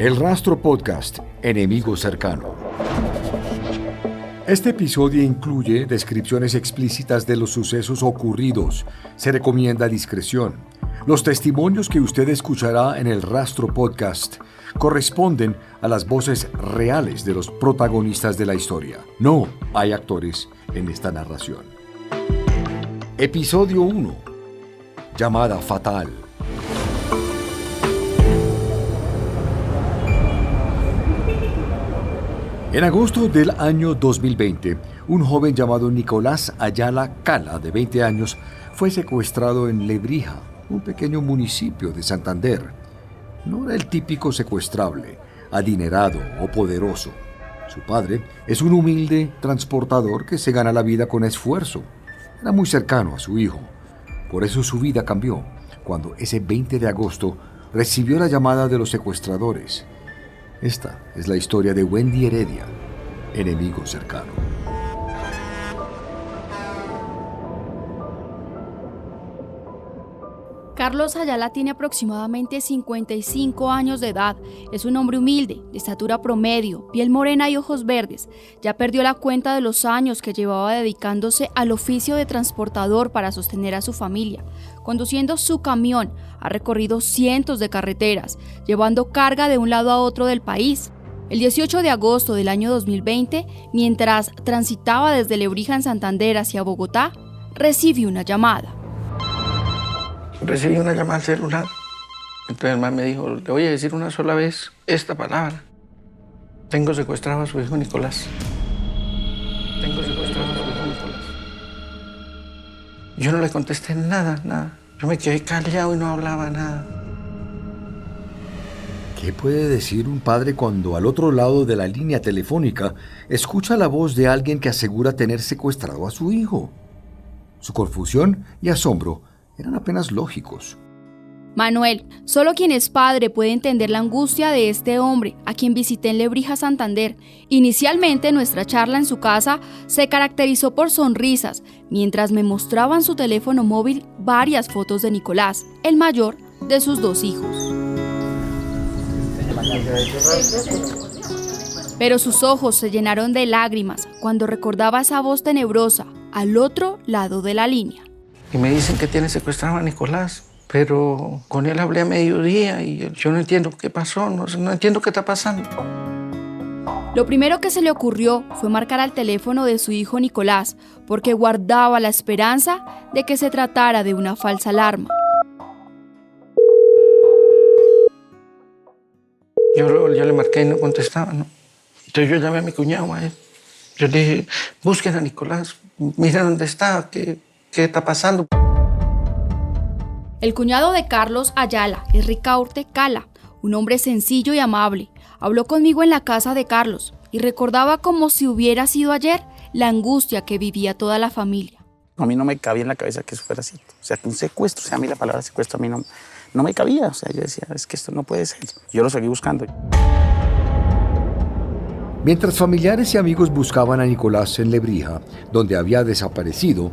El Rastro Podcast, Enemigo Cercano. Este episodio incluye descripciones explícitas de los sucesos ocurridos. Se recomienda discreción. Los testimonios que usted escuchará en el Rastro Podcast corresponden a las voces reales de los protagonistas de la historia. No hay actores en esta narración. Episodio 1. Llamada fatal. En agosto del año 2020, un joven llamado Nicolás Ayala Cala, de 20 años, fue secuestrado en Lebrija, un pequeño municipio de Santander. No era el típico secuestrable, adinerado o poderoso. Su padre es un humilde transportador que se gana la vida con esfuerzo. Era muy cercano a su hijo. Por eso su vida cambió cuando ese 20 de agosto recibió la llamada de los secuestradores. Esta es la historia de Wendy Heredia, enemigo cercano. Carlos Ayala tiene aproximadamente 55 años de edad. Es un hombre humilde, de estatura promedio, piel morena y ojos verdes. Ya perdió la cuenta de los años que llevaba dedicándose al oficio de transportador para sostener a su familia. Conduciendo su camión, ha recorrido cientos de carreteras, llevando carga de un lado a otro del país. El 18 de agosto del año 2020, mientras transitaba desde Lebrija en Santander hacia Bogotá, recibió una llamada. Recibí una llamada al celular. Entonces el man me dijo, le voy a decir una sola vez esta palabra. Tengo secuestrado a su hijo Nicolás. Tengo secuestrado a su hijo Nicolás. Yo no le contesté nada. Yo me quedé callado y no hablaba nada. ¿Qué puede decir un padre cuando al otro lado de la línea telefónica escucha la voz de alguien que asegura tener secuestrado a su hijo? Su confusión y asombro eran apenas lógicos. Manuel, solo quien es padre puede entender la angustia de este hombre, a quien visité en Lebrija, Santander. Inicialmente, nuestra charla en su casa se caracterizó por sonrisas, mientras me mostraba en su teléfono móvil varias fotos de Nicolás, el mayor de sus 2 hijos. Pero sus ojos se llenaron de lágrimas cuando recordaba esa voz tenebrosa al otro lado de la línea. Y me dicen que tiene secuestrado a Nicolás, pero con él hablé a mediodía y yo no entiendo qué pasó, no entiendo qué está pasando. Lo primero que se le ocurrió fue marcar al teléfono de su hijo Nicolás, porque guardaba la esperanza de que se tratara de una falsa alarma. Yo le marqué y no contestaba, ¿no? Entonces yo llamé a mi cuñado a él. Yo le dije, busquen a Nicolás, miren dónde está, ¿qué está pasando? El cuñado de Carlos Ayala es Ricaurte Cala, un hombre sencillo y amable. Habló conmigo en la casa de Carlos y recordaba como si hubiera sido ayer la angustia que vivía toda la familia. A mí no me cabía en la cabeza que eso fuera así. O sea, que un secuestro, o sea, a mí la palabra secuestro a mí no me cabía. O sea, yo decía, es que esto no puede ser. Yo lo seguí buscando. Mientras familiares y amigos buscaban a Nicolás en Lebrija, donde había desaparecido,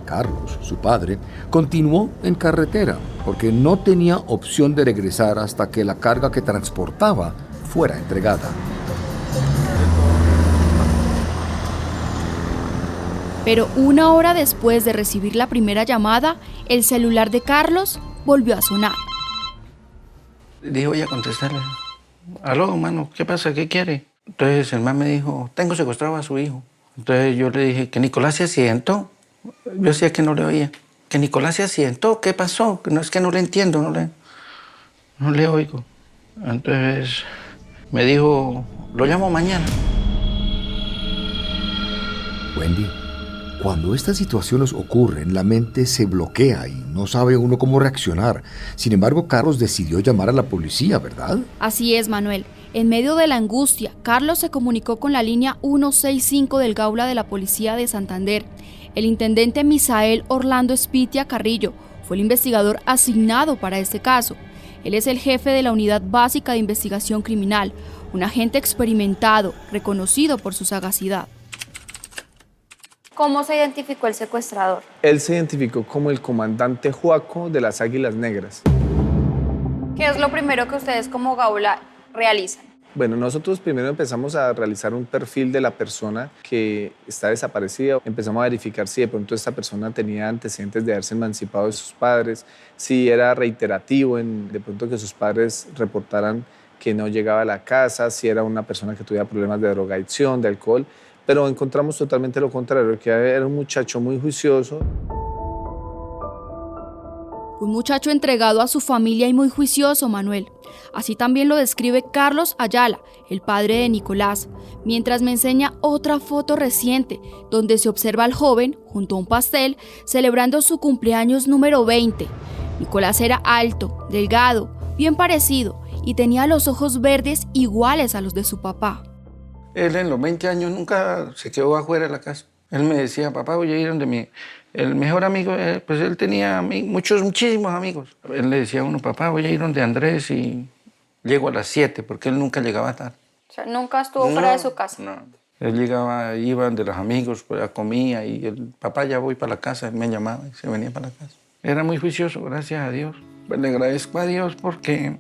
Carlos, su padre, continuó en carretera porque no tenía opción de regresar hasta que la carga que transportaba fuera entregada. Pero 1 hora después de recibir la primera llamada, el celular de Carlos volvió a sonar. Dije, voy a contestarle. Aló, mano, ¿qué pasa? ¿Qué quiere? Entonces el man me dijo, tengo secuestrado a su hijo. Entonces yo le dije, que Nicolás se asientó. Yo decía que no le oía. Que Nicolás se asientó, ¿qué pasó? No, es que no le entiendo, no le oigo. Entonces me dijo, lo llamo mañana. Wendy, cuando estas situaciones ocurren, la mente se bloquea y no sabe uno cómo reaccionar. Sin embargo, Carlos decidió llamar a la policía, ¿verdad? Así es, Manuel. En medio de la angustia, Carlos se comunicó con la línea 165 del Gaula de la Policía de Santander. El intendente Misael Orlando Espitia Carrillo fue el investigador asignado para este caso. Él es el jefe de la Unidad Básica de Investigación Criminal, un agente experimentado, reconocido por su sagacidad. ¿Cómo se identificó el secuestrador? Él se identificó como el comandante Juaco de las Águilas Negras. ¿Qué es lo primero que ustedes como Gaula realizan? Bueno, nosotros primero empezamos a realizar un perfil de la persona que está desaparecida. Empezamos a verificar si de pronto esta persona tenía antecedentes de haberse emancipado de sus padres, si era reiterativo en de pronto que sus padres reportaran que no llegaba a la casa, si era una persona que tuviera problemas de drogadicción, de alcohol, pero encontramos totalmente lo contrario, que era un muchacho muy juicioso. Un muchacho entregado a su familia y muy juicioso, Manuel. Así también lo describe Carlos Ayala, el padre de Nicolás, mientras me enseña otra foto reciente, donde se observa al joven, junto a un pastel, celebrando su cumpleaños número 20. Nicolás era alto, delgado, bien parecido, y tenía los ojos verdes iguales a los de su papá. Él en los 20 años nunca se quedó afuera de la casa. Él me decía, papá, voy a ir donde el mejor amigo, pues él tenía muchísimos amigos. Él le decía a uno, papá, voy a ir donde Andrés y llego a las 7, porque él nunca llegaba tarde. O sea, nunca estuvo fuera de su casa. No. Él llegaba, iba donde los amigos, pues, comía y el papá, ya voy para la casa, él me llamaba y se venía para la casa. Era muy juicioso, gracias a Dios. Pues le agradezco a Dios porque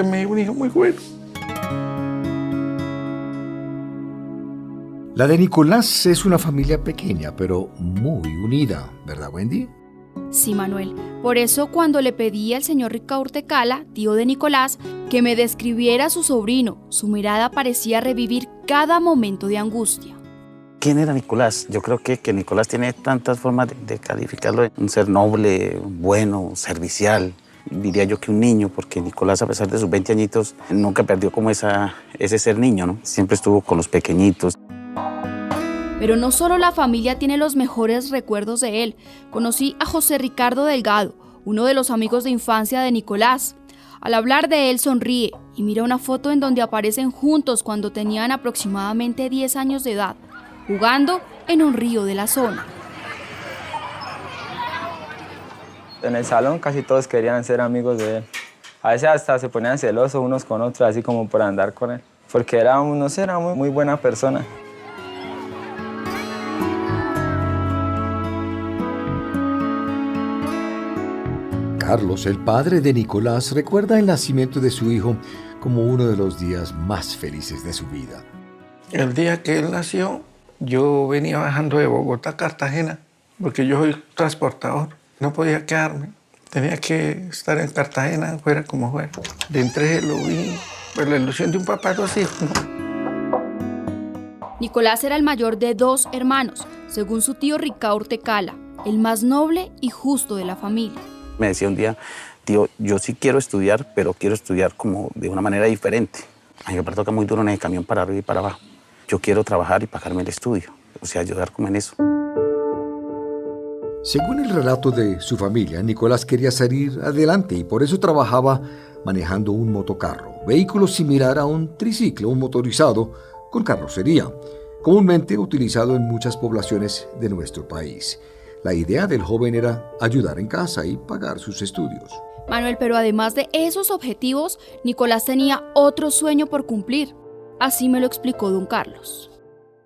me dio un hijo muy bueno. La de Nicolás es una familia pequeña, pero muy unida, ¿verdad, Wendy? Sí, Manuel. Por eso cuando le pedí al señor Ricaurte Cala, tío de Nicolás, que me describiera a su sobrino, su mirada parecía revivir cada momento de angustia. ¿Quién era Nicolás? Yo creo que Nicolás tiene tantas formas de calificarlo. Un ser noble, bueno, servicial. Diría yo que un niño, porque Nicolás, a pesar de sus 20 añitos, nunca perdió como ese ser niño, ¿no? Siempre estuvo con los pequeñitos. Pero no solo la familia tiene los mejores recuerdos de él. Conocí a José Ricardo Delgado, uno de los amigos de infancia de Nicolás. Al hablar de él sonríe y mira una foto en donde aparecen juntos cuando tenían aproximadamente 10 años de edad, jugando en un río de la zona. En el salón casi todos querían ser amigos de él. A veces hasta se ponían celosos unos con otros, así como por andar con él. Porque era, no sé, era muy buena persona. Carlos, el padre de Nicolás, recuerda el nacimiento de su hijo como uno de los días más felices de su vida. El día que él nació, yo venía bajando de Bogotá a Cartagena, porque yo soy transportador. No podía quedarme. Tenía que estar en Cartagena, fuera como fuera. De entre lo vi, pues la ilusión de un papá a los hijos, ¿no? Nicolás era el mayor de 2 hermanos, según su tío Ricaurte Cala, el más noble y justo de la familia. Me decía un día, tío, yo sí quiero estudiar, pero quiero estudiar como de una manera diferente. A mí me toca muy duro en el camión para arriba y para abajo. Yo quiero trabajar y pagarme el estudio, o sea, ayudar como en eso. Según el relato de su familia, Nicolás quería salir adelante y por eso trabajaba manejando un motocarro, vehículo similar a un triciclo, un motorizado con carrocería, comúnmente utilizado en muchas poblaciones de nuestro país. La idea del joven era ayudar en casa y pagar sus estudios. Manuel, pero además de esos objetivos, Nicolás tenía otro sueño por cumplir. Así me lo explicó don Carlos.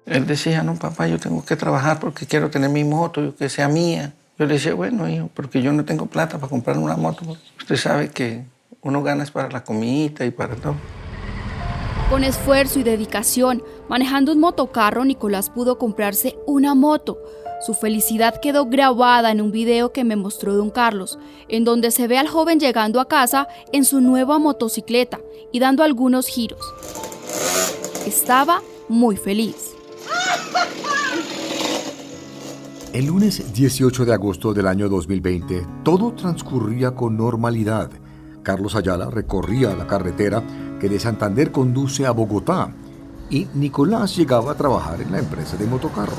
Él decía, no, papá, yo tengo que trabajar porque quiero tener mi moto, que sea mía. Yo le decía, bueno, hijo, porque yo no tengo plata para comprar una moto. Usted sabe que uno gana es para la comidita y para todo. Con esfuerzo y dedicación, manejando un motocarro, Nicolás pudo comprarse una moto. Su felicidad quedó grabada en un video que me mostró don Carlos, en donde se ve al joven llegando a casa en su nueva motocicleta y dando algunos giros. Estaba muy feliz. El lunes 18 de agosto del año 2020, todo transcurría con normalidad. Carlos Ayala recorría la carretera que de Santander conduce a Bogotá y Nicolás llegaba a trabajar en la empresa de motocarros.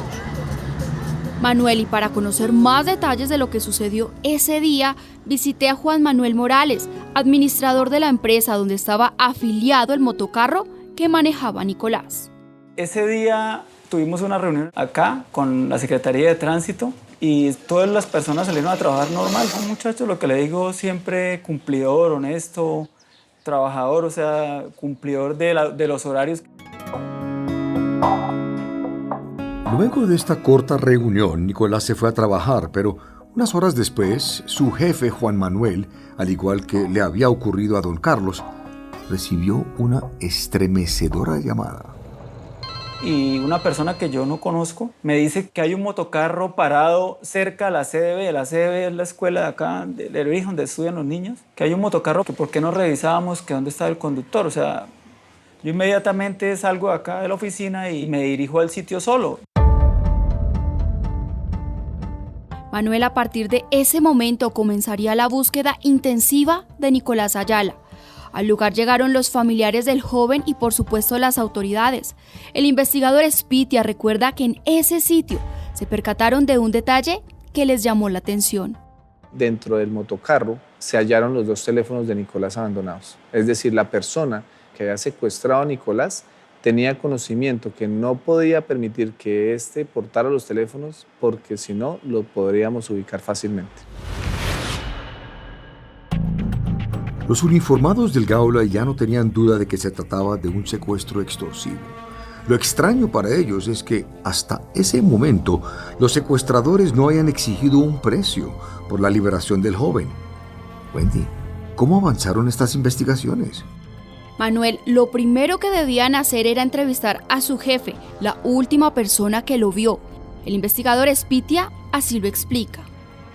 Manuel, y para conocer más detalles de lo que sucedió ese día, visité a Juan Manuel Morales, administrador de la empresa donde estaba afiliado el motocarro que manejaba Nicolás. Ese día tuvimos una reunión acá con la Secretaría de Tránsito y todas las personas salieron a trabajar normal. Un muchacho, lo que le digo, siempre cumplidor, honesto, trabajador, o sea, cumplidor de los horarios. Luego de esta corta reunión, Nicolás se fue a trabajar, pero Unas horas después, su jefe, Juan Manuel, al igual que le había ocurrido a don Carlos, recibió una estremecedora llamada. Y una persona que yo no conozco me dice que hay un motocarro parado cerca a la CDB. La CDB es la escuela de acá, del origen donde estudian los niños. Que hay un motocarro, que por qué no revisábamos que dónde estaba el conductor. O sea, yo inmediatamente salgo de acá de la oficina y me dirijo al sitio solo. Manuel, a partir de ese momento comenzaría la búsqueda intensiva de Nicolás Ayala. Al lugar llegaron los familiares del joven y por supuesto las autoridades. El investigador Espitia recuerda que en ese sitio se percataron de un detalle que les llamó la atención. Dentro del motocarro se hallaron los 2 teléfonos de Nicolás abandonados. Es decir, la persona que había secuestrado a Nicolás tenía conocimiento que no podía permitir que éste portara los teléfonos porque si no, lo podríamos ubicar fácilmente. Los uniformados del Gaula ya no tenían duda de que se trataba de un secuestro extorsivo. Lo extraño para ellos es que hasta ese momento los secuestradores no hayan exigido un precio por la liberación del joven. Wendy, ¿cómo avanzaron estas investigaciones? Manuel, lo primero que debían hacer era entrevistar a su jefe, la última persona que lo vio. El investigador Espitia así lo explica.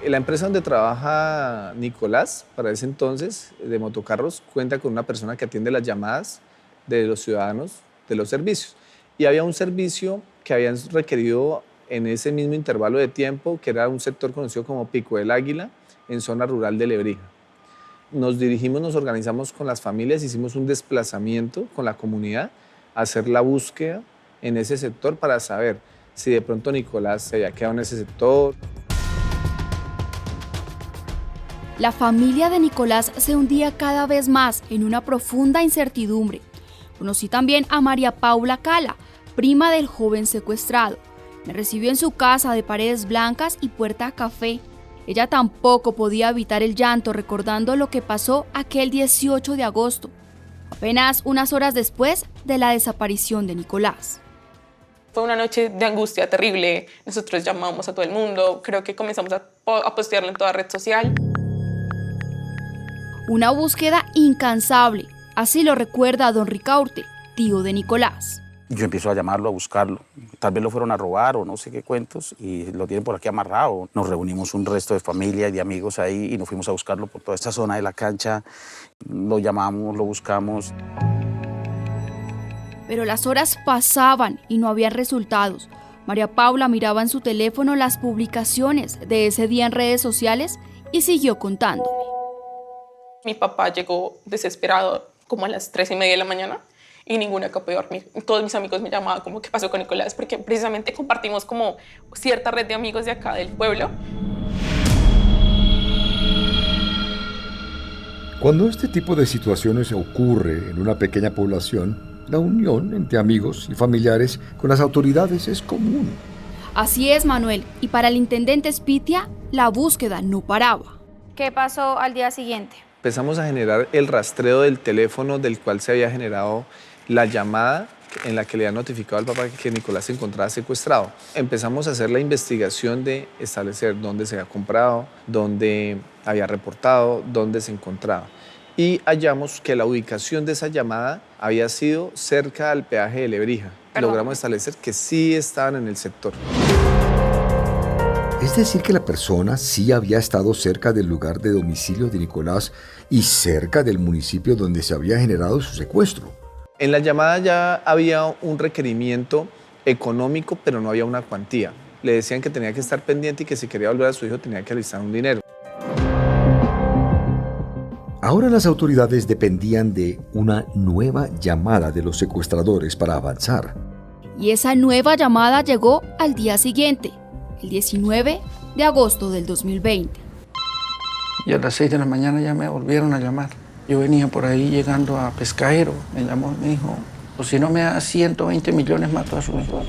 La empresa donde trabaja Nicolás, para ese entonces, de motocarros, cuenta con una persona que atiende las llamadas de los ciudadanos de los servicios. Y había un servicio que habían requerido en ese mismo intervalo de tiempo, que era un sector conocido como Pico del Águila, en zona rural de Lebrija. Nos dirigimos, nos organizamos con las familias, hicimos un desplazamiento con la comunidad a hacer la búsqueda en ese sector para saber si de pronto Nicolás se había quedado en ese sector. La familia de Nicolás se hundía cada vez más en una profunda incertidumbre. Conocí también a María Paula Cala, prima del joven secuestrado. Me recibió en su casa de paredes blancas y puerta a café. Ella tampoco podía evitar el llanto recordando lo que pasó aquel 18 de agosto, apenas unas horas después de la desaparición de Nicolás. Fue una noche de angustia terrible. Nosotros llamamos a todo el mundo. Creo que comenzamos a postearlo en toda red social. Una búsqueda incansable, así lo recuerda don Ricaurte, tío de Nicolás. Yo empiezo a llamarlo, a buscarlo. Tal vez lo fueron a robar o no sé qué cuentos y lo tienen por aquí amarrado. Nos reunimos un resto de familia y de amigos ahí y nos fuimos a buscarlo por toda esta zona de la cancha. Lo llamamos, lo buscamos. Pero las horas pasaban y no había resultados. María Paula miraba en su teléfono las publicaciones de ese día en redes sociales y siguió contándome. Mi papá llegó desesperado como a las 3:30 de la mañana y ninguna capaz de dormir. Todos mis amigos me llamaban como ¿qué pasó con Nicolás? Porque precisamente compartimos como cierta red de amigos de acá del pueblo. Cuando este tipo de situaciones ocurre en una pequeña población, la unión entre amigos y familiares con las autoridades es común. Así es, Manuel, y para el intendente Espitia, la búsqueda no paraba. ¿Qué pasó al día siguiente? Empezamos a generar el rastreo del teléfono del cual se había generado la llamada en la que le había notificado al papá que Nicolás se encontraba secuestrado. Empezamos a hacer la investigación de establecer dónde se había comprado, dónde había reportado, dónde se encontraba. Y hallamos que la ubicación de esa llamada había sido cerca al peaje de Lebrija. Logramos establecer que sí estaban en el sector. Es decir, que la persona sí había estado cerca del lugar de domicilio de Nicolás y cerca del municipio donde se había generado su secuestro. En la llamada ya había un requerimiento económico, pero no había una cuantía. Le decían que tenía que estar pendiente y que si quería volver a su hijo tenía que alistar un dinero. Ahora las autoridades dependían de una nueva llamada de los secuestradores para avanzar. Y esa nueva llamada llegó al día siguiente, el 19 de agosto del 2020. Y a las 6 de la mañana ya me volvieron a llamar. Yo venía por ahí llegando a Pescadero. Me llamó y me dijo, pues si no me da 120 millones mato a su hijo.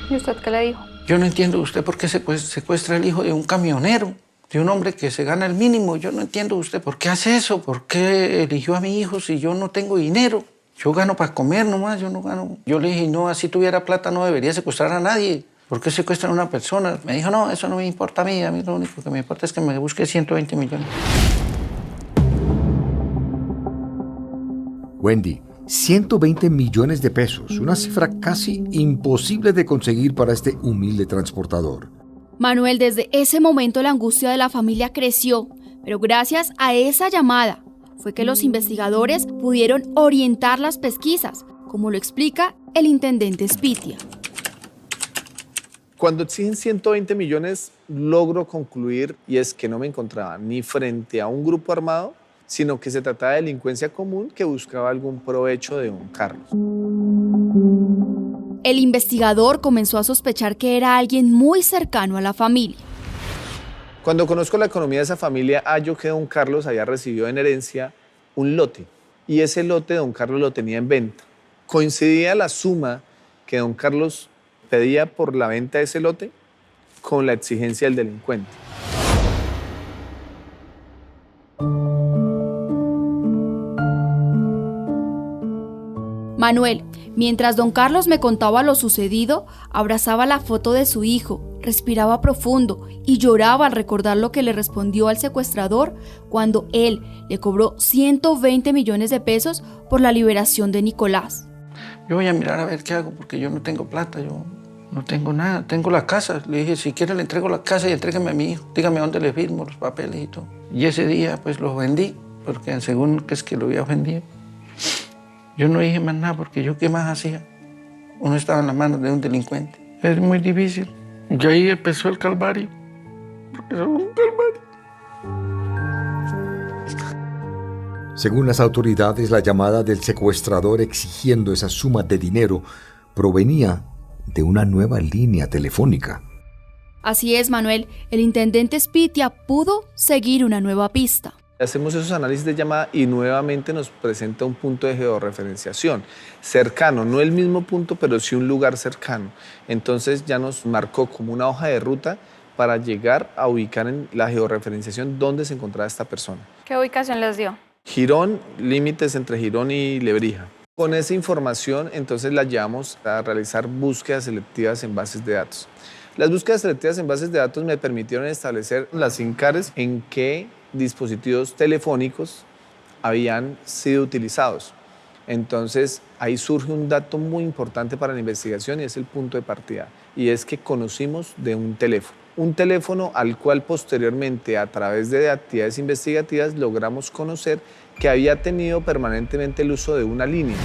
¿Y usted qué le dijo? Yo no entiendo usted por qué secuestra el hijo de un camionero, de un hombre que se gana el mínimo. Yo no entiendo usted por qué hace eso, por qué eligió a mi hijo si yo no tengo dinero. Yo gano para comer nomás, yo no gano. Yo le dije, no, así tuviera plata no debería secuestrar a nadie. ¿por qué secuestran a una persona? Me dijo, no, eso no me importa a mí lo único que me importa es que me busque 120 millones. Wendy, 120 millones de pesos, una cifra casi imposible de conseguir para este humilde transportador. Manuel, desde ese momento la angustia de la familia creció, pero gracias a esa llamada fue que los investigadores pudieron orientar las pesquisas, como lo explica el intendente Spitia. Cuando exigen 120 millones, logro concluir, y es que no me encontraba ni frente a un grupo armado, sino que se trataba de delincuencia común que buscaba algún provecho de don Carlos. El investigador comenzó a sospechar que era alguien muy cercano a la familia. Cuando conozco la economía de esa familia, hallo que don Carlos había recibido en herencia un lote, y ese lote don Carlos lo tenía en venta. Coincidía la suma que don Carlos pedía por la venta de ese lote con la exigencia del delincuente. Manuel, mientras don Carlos me contaba lo sucedido, abrazaba la foto de su hijo, respiraba profundo y lloraba al recordar lo que le respondió al secuestrador cuando él le cobró 120 millones de pesos por la liberación de Nicolás. Yo voy a mirar a ver qué hago porque yo no tengo plata, yo no tengo nada, tengo la casa. Le dije, si quiere le entrego la casa y entrégame a mi hijo, dígame dónde le firmo los papeles y todo. Y ese día pues lo vendí, porque según que es que lo había vendido. Yo no dije más nada porque yo qué más hacía. Uno estaba en las manos de un delincuente. Es muy difícil. Y ahí empezó el calvario. Porque es un calvario. Según las autoridades, la llamada del secuestrador exigiendo esa suma de dinero provenía de una nueva línea telefónica. Así es, Manuel, el intendente Spitia pudo seguir una nueva pista. Hacemos esos análisis de llamada y nuevamente nos presenta un punto de georreferenciación cercano, no el mismo punto, pero sí un lugar cercano. Entonces ya nos marcó como una hoja de ruta para llegar a ubicar en la georreferenciación dónde se encontraba esta persona. ¿Qué ubicación les dio? Girón, límites entre Girón y Lebrija. Con esa información entonces la llevamos a realizar búsquedas selectivas en bases de datos. Las búsquedas selectivas en bases de datos me permitieron establecer las INCARES en qué dispositivos telefónicos habían sido utilizados. Entonces, ahí surge un dato muy importante para la investigación y es el punto de partida. Y es que conocimos de un teléfono al cual posteriormente, a través de actividades investigativas, logramos conocer que había tenido permanentemente el uso de una línea.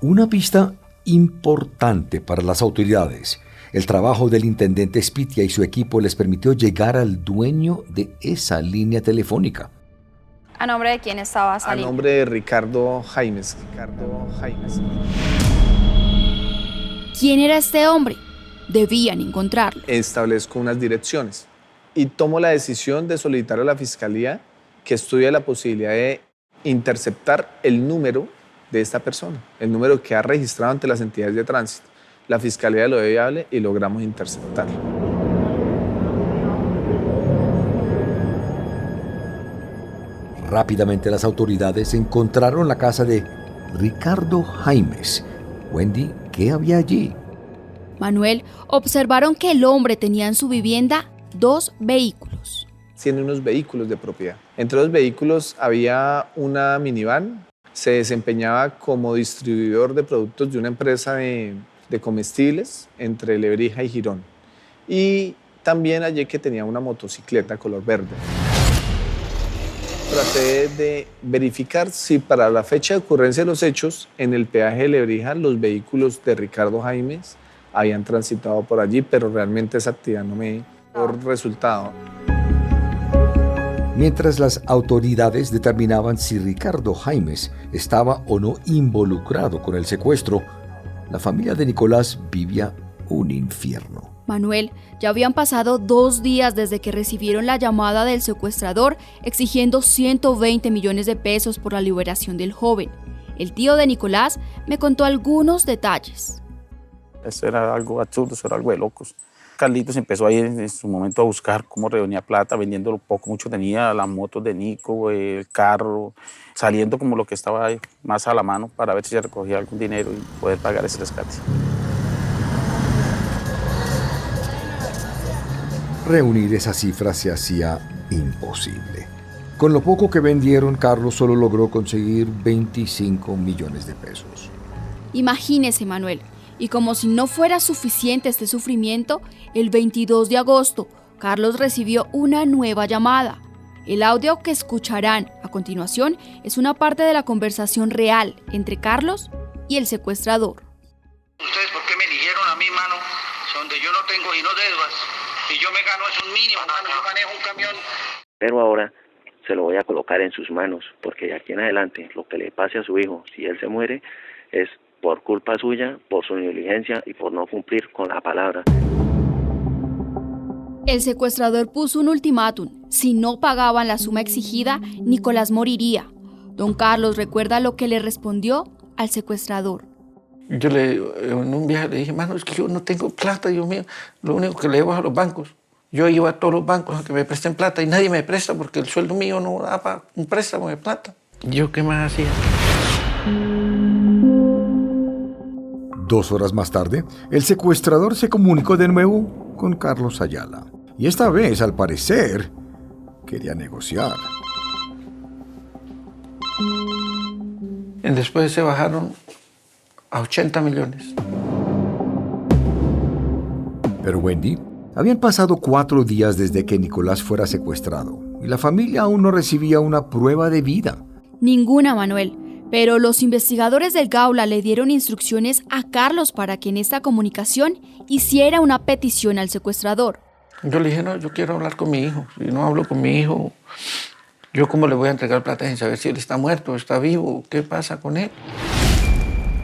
Una pista importante para las autoridades. El trabajo del intendente Spitia y su equipo les permitió llegar al dueño de esa línea telefónica. ¿A nombre de quién estaba esa línea? A nombre de Ricardo Jaimes. ¿Quién era este hombre? Debían encontrarlo. Establezco unas direcciones y tomo la decisión de solicitar a la Fiscalía que estudie la posibilidad de interceptar el número de esta persona, el número que ha registrado ante las entidades de tránsito. La Fiscalía lo ve viable y logramos interceptarlo. Rápidamente las autoridades encontraron la casa de Ricardo Jaimes. Wendy, ¿qué había allí? Manuel, observaron que el hombre tenía en su vivienda 2 vehículos. Tiene unos vehículos de propiedad. Entre los vehículos había una minivan. Se desempeñaba como distribuidor de productos de una empresa de comestibles entre Lebrija y Girón. Y también hallé que tenía una motocicleta color verde. Traté de verificar si para la fecha de ocurrencia de los hechos, en el peaje de Lebrija, los vehículos de Ricardo Jaimes habían transitado por allí, pero realmente esa actividad no me dio resultado. Mientras las autoridades determinaban si Ricardo Jaimes estaba o no involucrado con el secuestro, la familia de Nicolás vivía un infierno. Manuel, ya habían pasado 2 días desde que recibieron la llamada del secuestrador exigiendo 120 millones de pesos por la liberación del joven. El tío de Nicolás me contó algunos detalles. Eso era algo absurdo, eso era algo de locos. Carlitos empezó ahí en su momento a buscar cómo reunía plata, vendiendo lo poco, mucho tenía, las motos de Nico, el carro, saliendo como lo que estaba ahí más a la mano para ver si se recogía algún dinero y poder pagar ese rescate. reunir esa cifra se hacía imposible. Con lo poco que vendieron, Carlos solo logró conseguir 25 millones de pesos. Imagínese, Manuel, y como si no fuera suficiente este sufrimiento, el 22 de agosto, Carlos recibió una nueva llamada. El audio que escucharán a continuación es una parte de la conversación real entre Carlos y el secuestrador. ¿Ustedes por qué me eligieron a mí, mano? Donde yo no tengo y no deudas. Y yo me gano es un mínimo, mano. Yo manejo un camión. Pero ahora se lo voy a colocar en sus manos, porque de aquí en adelante lo que le pase a su hijo, si él se muere, es por culpa suya, por su negligencia y por no cumplir con la palabra. El secuestrador puso un ultimátum. Si no pagaban la suma exigida, Nicolás moriría. Don Carlos recuerda lo que le respondió al secuestrador. Yo en un viaje le dije, mano, es que yo no tengo plata, Dios mío. Lo único que le debo es a los bancos. Yo iba a todos los bancos a que me presten plata y nadie me presta porque el sueldo mío no da para un préstamo de plata. ¿Yo qué más hacía? 2 horas más tarde, el secuestrador se comunicó de nuevo con Carlos Ayala. Y esta vez, al parecer, quería negociar. Después se bajaron a 80 millones. Pero Wendy, habían pasado 4 días desde que Nicolás fuera secuestrado y la familia aún no recibía una prueba de vida. Ninguna, Manuel. Pero los investigadores del Gaula le dieron instrucciones a Carlos para que en esta comunicación hiciera una petición al secuestrador. Yo le dije, no, yo quiero hablar con mi hijo. Si no hablo con mi hijo, ¿yo cómo le voy a entregar plata sin saber si él está muerto o está vivo? ¿Qué pasa con él?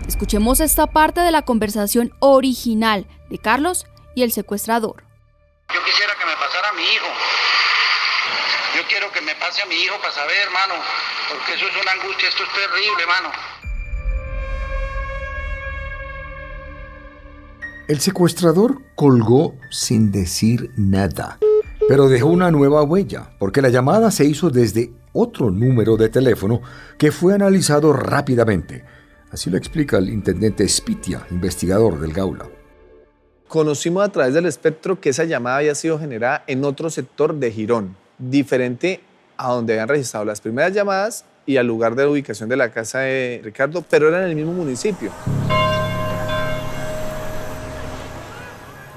Escuchemos esta parte de la conversación original de Carlos y el secuestrador. Yo quisiera que me pasara a mi hijo. Yo quiero que me pase a mi hijo para saber, hermano, porque eso es una angustia, esto es terrible, hermano. El secuestrador colgó sin decir nada, pero dejó una nueva huella, porque la llamada se hizo desde otro número de teléfono que fue analizado rápidamente. Así lo explica el intendente Spitia, investigador del Gaula. Conocimos a través del espectro que esa llamada había sido generada en otro sector de Girón, diferente a donde habían registrado las primeras llamadas y al lugar de ubicación de la casa de Ricardo, pero era en el mismo municipio.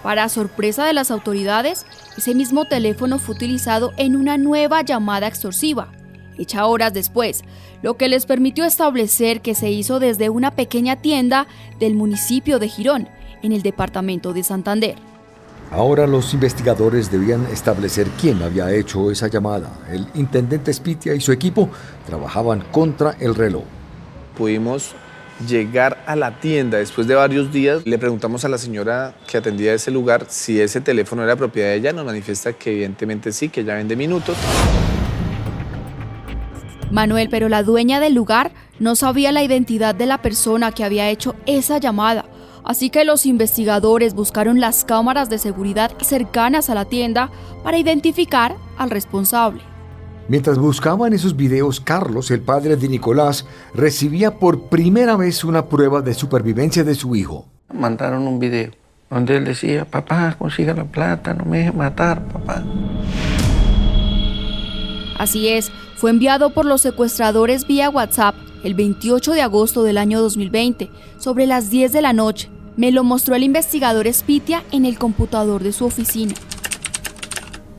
Para sorpresa de las autoridades, ese mismo teléfono fue utilizado en una nueva llamada extorsiva, hecha horas después, lo que les permitió establecer que se hizo desde una pequeña tienda del municipio de Girón, en el departamento de Santander. Ahora los investigadores debían establecer quién había hecho esa llamada. El intendente Spitia y su equipo trabajaban contra el reloj. Pudimos llegar a la tienda después de varios días. Le preguntamos a la señora que atendía ese lugar si ese teléfono era propiedad de ella. Nos manifiesta que evidentemente sí, que ella vende minutos. Manuel, pero la dueña del lugar no sabía la identidad de la persona que había hecho esa llamada. Así que los investigadores buscaron las cámaras de seguridad cercanas a la tienda para identificar al responsable. Mientras buscaban esos videos, Carlos, el padre de Nicolás, recibía por primera vez una prueba de supervivencia de su hijo. Mandaron un video donde él decía, papá, consiga la plata, no me deje matar, papá. Así es, fue enviado por los secuestradores vía WhatsApp el 28 de agosto del año 2020, sobre las 10 de la noche. Me lo mostró el investigador Spitia en el computador de su oficina.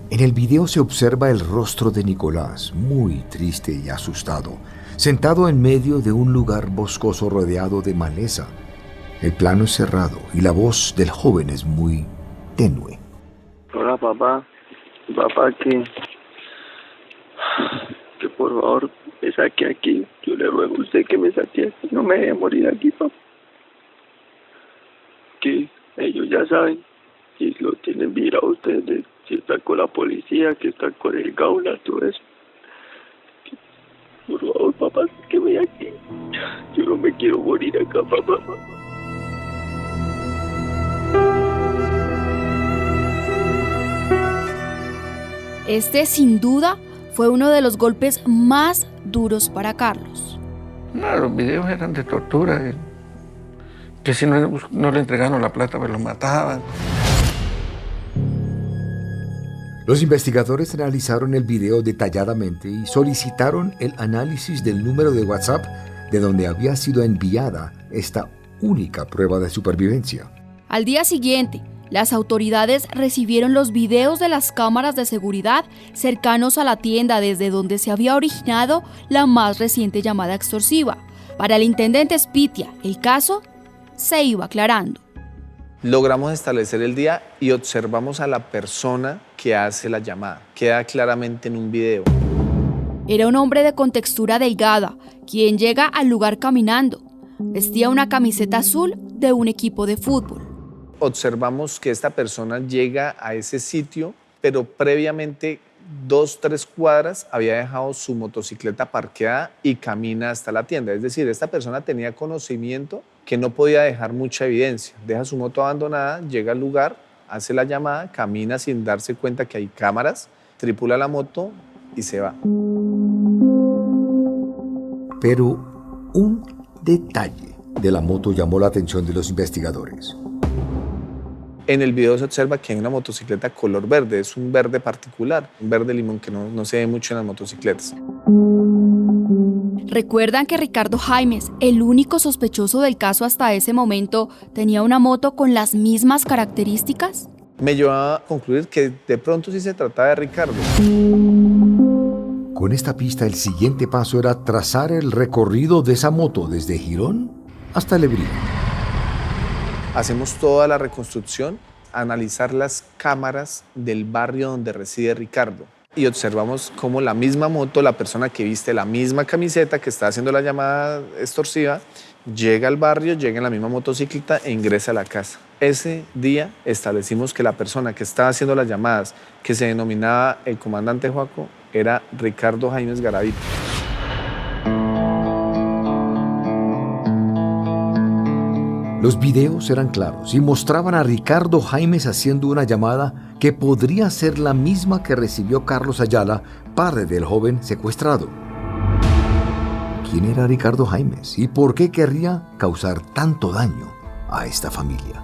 En el video se observa el rostro de Nicolás, muy triste y asustado, sentado en medio de un lugar boscoso rodeado de maleza. El plano es cerrado y la voz del joven es muy tenue. Hola, papá. Papá, que por favor me saque aquí. Yo le ruego a usted que me saque aquí. No me deje morir aquí, papá. Que ellos ya saben y lo tienen mirado ustedes. Si están con la policía, que están con el Gaula, todo eso. Por favor, papá, sáqueme de aquí. Yo no me quiero morir acá, papá. Este, sin duda, fue uno de los golpes más duros para Carlos. No, los videos eran de tortura, que si no le entregaron la plata, pues lo mataban. Los investigadores analizaron el video detalladamente y solicitaron el análisis del número de WhatsApp de donde había sido enviada esta única prueba de supervivencia. Al día siguiente, las autoridades recibieron los videos de las cámaras de seguridad cercanos a la tienda desde donde se había originado la más reciente llamada extorsiva. Para el intendente Spitia, el caso se iba aclarando. Logramos establecer el día y observamos a la persona que hace la llamada. Queda claramente en un video. Era un hombre de contextura delgada, quien llega al lugar caminando. Vestía una camiseta azul de un equipo de fútbol. Observamos que esta persona llega a ese sitio, pero previamente 2-3 cuadras había dejado su motocicleta parqueada y camina hasta la tienda. Es decir, esta persona tenía conocimiento que no podía dejar mucha evidencia. Deja su moto abandonada, llega al lugar, hace la llamada, camina sin darse cuenta que hay cámaras, tripula la moto y se va. Pero un detalle de la moto llamó la atención de los investigadores. En el video se observa que hay una motocicleta color verde, es un verde particular, un verde limón que no se ve mucho en las motocicletas. ¿Recuerdan que Ricardo Jaimes, el único sospechoso del caso hasta ese momento, tenía una moto con las mismas características? Me llevaba a concluir que de pronto sí se trataba de Ricardo. Con esta pista, el siguiente paso era trazar el recorrido de esa moto desde Girón hasta Lebrija. Hacemos toda la reconstrucción, analizar las cámaras del barrio donde reside Ricardo y observamos cómo la misma moto, la persona que viste la misma camiseta que está haciendo la llamada extorsiva, llega al barrio, llega en la misma motocicleta e ingresa a la casa. Ese día establecimos que la persona que estaba haciendo las llamadas, que se denominaba el comandante Joaco, era Ricardo Jaimes Garavito. Los videos eran claros y mostraban a Ricardo Jaimes haciendo una llamada que podría ser la misma que recibió Carlos Ayala, padre del joven secuestrado. ¿Quién era Ricardo Jaimes y por qué querría causar tanto daño a esta familia?